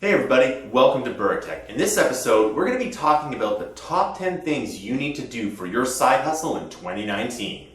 Hey everybody, welcome to BURA TECH. In this episode, we're going to be talking about the top 10 things you need to do for your side hustle in 2019.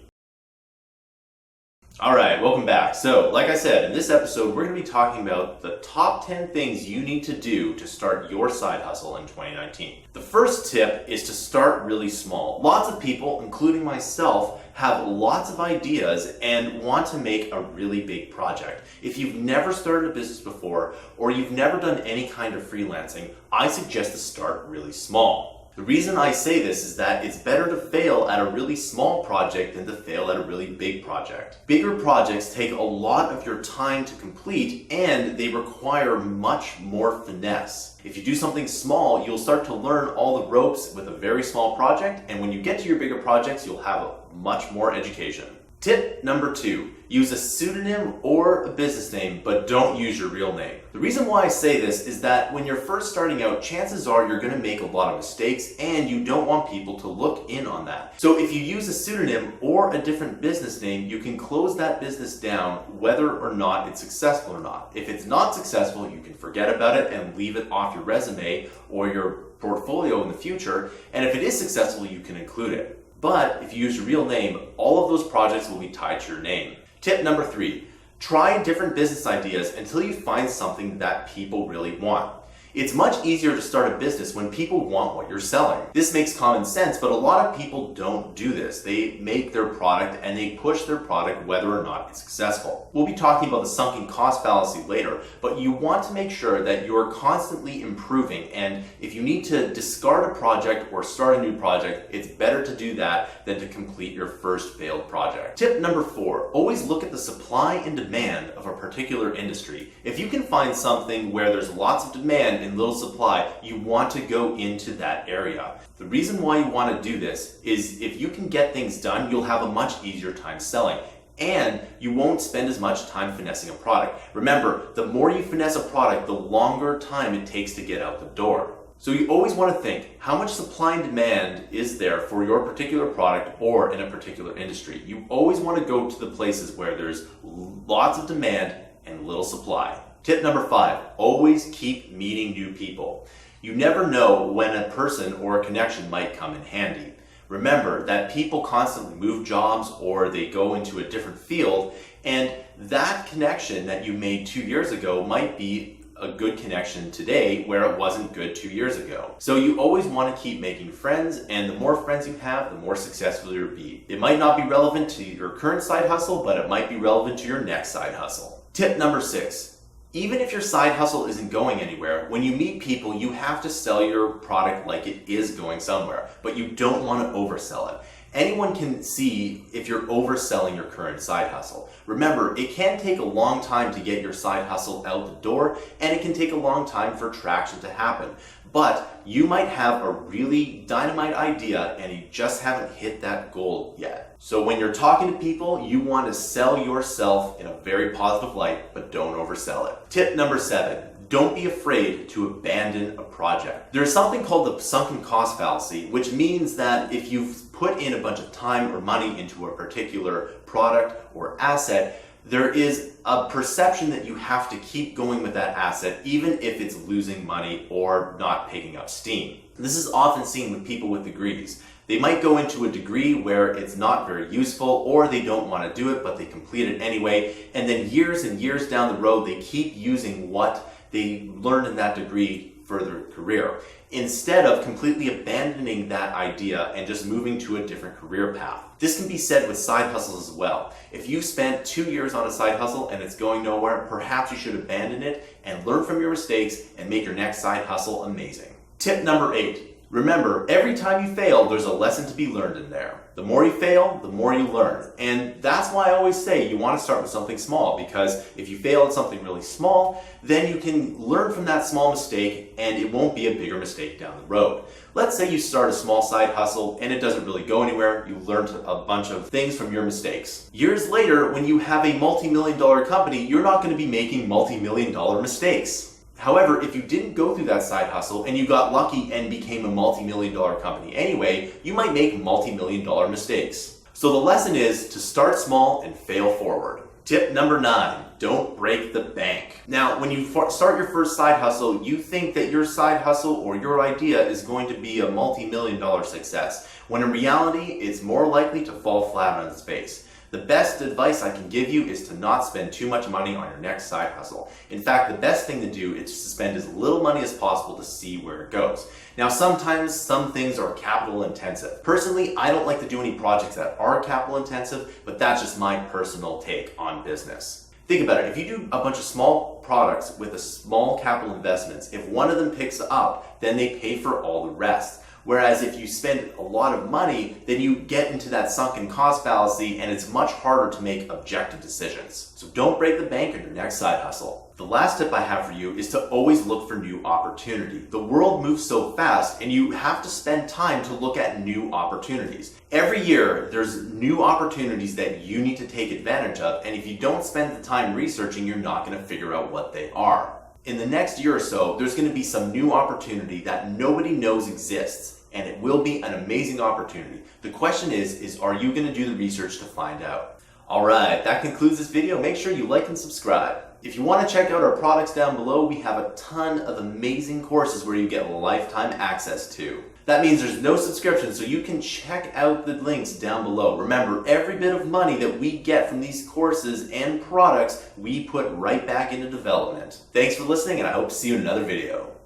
Alright, welcome back. So, like I said, in this episode, we're going to be talking about the top 10 things you need to do to start your side hustle in 2019. The first tip is to start really small. Lots of people, including myself, have lots of ideas and want to make a really big project. If you've never started a business before, or you've never done any kind of freelancing, I suggest to start really small. The reason I say this is that it's better to fail at a really small project than to fail at a really big project. Bigger projects take a lot of your time to complete and they require much more finesse. If you do something small, you'll start to learn all the ropes with a very small project, and when you get to your bigger projects, you'll have much more education. Tip number 2, use a pseudonym or a business name, but don't use your real name. The reason why I say this is that when you're first starting out, chances are you're going to make a lot of mistakes and you don't want people to look in on that. So if you use a pseudonym or a different business name, you can close that business down whether or not it's successful or not. If it's not successful, you can forget about it and leave it off your resume or your portfolio in the future, and if it is successful, you can include it. But if you use your real name, all of those projects will be tied to your name. Tip number 3, try different business ideas until you find something that people really want. It's much easier to start a business when people want what you're selling. This makes common sense, but a lot of people don't do this. They make their product and they push their product whether or not it's successful. We'll be talking about the sunken cost fallacy later, but you want to make sure that you're constantly improving, and if you need to discard a project or start a new project, it's better to do that than to complete your first failed project. Tip number 4, always look at the supply and demand of a particular industry. If you can find something where there's lots of demand and little supply, you want to go into that area. The reason why you want to do this is if you can get things done, you'll have a much easier time selling, and you won't spend as much time finessing a product. Remember, the more you finesse a product, the longer time it takes to get out the door. So you always want to think, how much supply and demand is there for your particular product or in a particular industry? You always want to go to the places where there's lots of demand and little supply. Tip number 5, always keep meeting new people. You never know when a person or a connection might come in handy. Remember that people constantly move jobs or they go into a different field, and that connection that you made 2 years ago might be a good connection today where it wasn't good 2 years ago. So you always want to keep making friends, and the more friends you have, the more successful you'll be. It might not be relevant to your current side hustle, but it might be relevant to your next side hustle. Tip number 6, even if your side hustle isn't going anywhere, when you meet people, you have to sell your product like it is going somewhere, but you don't want to oversell it. Anyone can see if you're overselling your current side hustle. Remember, it can take a long time to get your side hustle out the door, and it can take a long time for traction to happen. But you might have a really dynamite idea and you just haven't hit that goal yet. So when you're talking to people, you want to sell yourself in a very positive light, but don't oversell it. Tip number 7. Don't be afraid to abandon a project. There's something called the sunken cost fallacy, which means that if you've put in a bunch of time or money into a particular product or asset, there is a perception that you have to keep going with that asset even if it's losing money or not picking up steam. This is often seen with people with degrees. They might go into a degree where it's not very useful, or they don't want to do it but they complete it anyway, and then years and years down the road they keep using what they learned in that degree for their career, instead of completely abandoning that idea and just moving to a different career path. This can be said with side hustles as well. If you spent 2 years on a side hustle and it's going nowhere, perhaps you should abandon it and learn from your mistakes and make your next side hustle amazing. Tip number 8. Remember, every time you fail, there's a lesson to be learned in there. The more you fail, the more you learn. And that's why I always say you want to start with something small, because if you fail at something really small, then you can learn from that small mistake and it won't be a bigger mistake down the road. Let's say you start a small side hustle and it doesn't really go anywhere. You learned a bunch of things from your mistakes. Years later, when you have a multi-million-dollar company, you're not going to be making multi-million-dollar mistakes. However, if you didn't go through that side hustle and you got lucky and became a multi-million-dollar company anyway, you might make multi-million-dollar mistakes. So the lesson is to start small and fail forward. Tip number 9, don't break the bank. Now, when you start your first side hustle, you think that your side hustle or your idea is going to be a multi-million-dollar success, when in reality, it's more likely to fall flat on its face. The best advice I can give you is to not spend too much money on your next side hustle. In fact, the best thing to do is to spend as little money as possible to see where it goes. Now, sometimes some things are capital intensive. Personally, I don't like to do any projects that are capital intensive, but that's just my personal take on business. Think about it, if you do a bunch of small products with a small capital investments, if one of them picks up, then they pay for all the rest. Whereas if you spend a lot of money, then you get into that sunken cost fallacy and it's much harder to make objective decisions. So don't break the bank on your next side hustle. The last tip I have for you is to always look for new opportunity. The world moves so fast and you have to spend time to look at new opportunities. Every year, there's new opportunities that you need to take advantage of, and if you don't spend the time researching, you're not going to figure out what they are. In the next year or so, there's going to be some new opportunity that nobody knows exists, and it will be an amazing opportunity. The question is are you going to do the research to find out? Alright, that concludes this video. Make sure you like and subscribe. If you want to check out our products down below, we have a ton of amazing courses where you get lifetime access to. That means there's no subscription, so you can check out the links down below. Remember, every bit of money that we get from these courses and products, we put right back into development. Thanks for listening, and I hope to see you in another video.